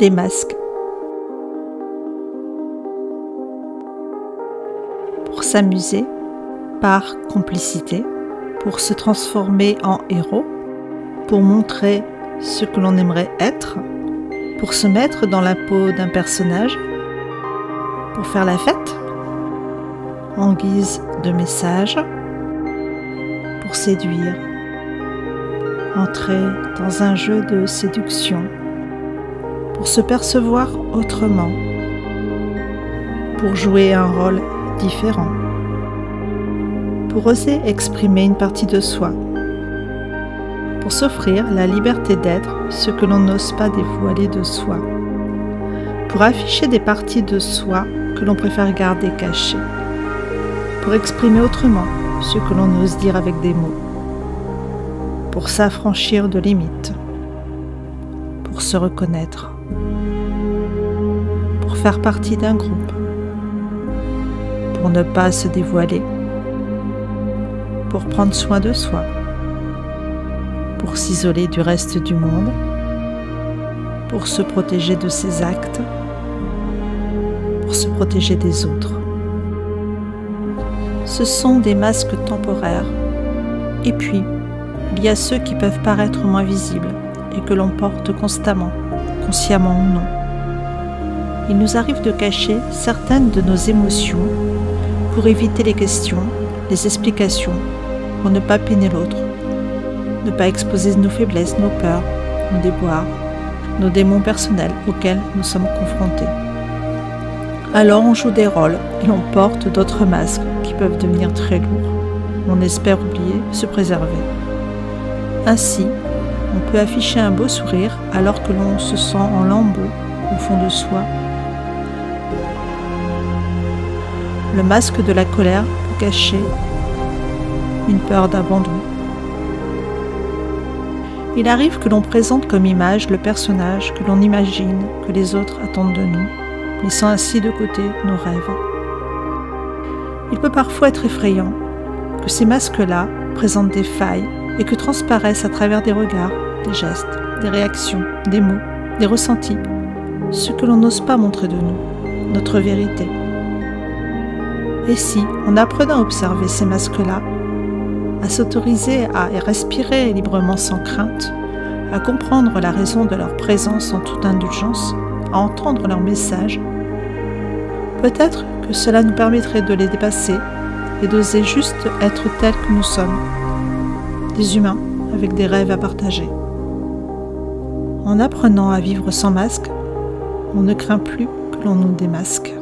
des masques. Pour s'amuser, par complicité, pour se transformer en héros, pour montrer ce que l'on aimerait être, pour se mettre dans la peau d'un personnage, pour faire la fête, en guise de message, pour séduire, entrer dans un jeu de séduction, pour se percevoir autrement, pour jouer un rôle différent, pour oser exprimer une partie de soi, pour s'offrir la liberté d'être ce que l'on n'ose pas dévoiler de soi, pour afficher des parties de soi que l'on préfère garder cachées, pour exprimer autrement ce que l'on ose dire avec des mots, pour s'affranchir de limites, pour se reconnaître, pour faire partie d'un groupe, pour ne pas se dévoiler, pour prendre soin de soi, pour s'isoler du reste du monde, pour se protéger de ses actes, pour se protéger des autres. Ce sont des masques temporaires. Et puis, il y a ceux qui peuvent paraître moins visibles et que l'on porte constamment, consciemment ou non. Il nous arrive de cacher certaines de nos émotions pour éviter les questions, les explications, pour ne pas peiner l'autre, ne pas exposer nos faiblesses, nos peurs, nos déboires, nos démons personnels auxquels nous sommes confrontés. Alors on joue des rôles et l'on porte d'autres masques qui peuvent devenir très lourds. On espère oublier, se préserver. Ainsi, on peut afficher un beau sourire alors que l'on se sent en lambeaux au fond de soi. Le masque de la colère peut cacher une peur d'abandon. Il arrive que l'on présente comme image le personnage que l'on imagine que les autres attendent de nous, laissant ainsi de côté nos rêves. Il peut parfois être effrayant que ces masques-là présentent des failles et que transparaissent à travers des regards, des gestes, des réactions, des mots, des ressentis, ce que l'on n'ose pas montrer de nous, notre vérité. Et si, en apprenant à observer ces masques-là, à s'autoriser à respirer librement sans crainte, à comprendre la raison de leur présence en toute indulgence, à entendre leur message, peut-être que cela nous permettrait de les dépasser et d'oser juste être tels que nous sommes, des humains avec des rêves à partager. En apprenant à vivre sans masque, on ne craint plus que l'on nous démasque.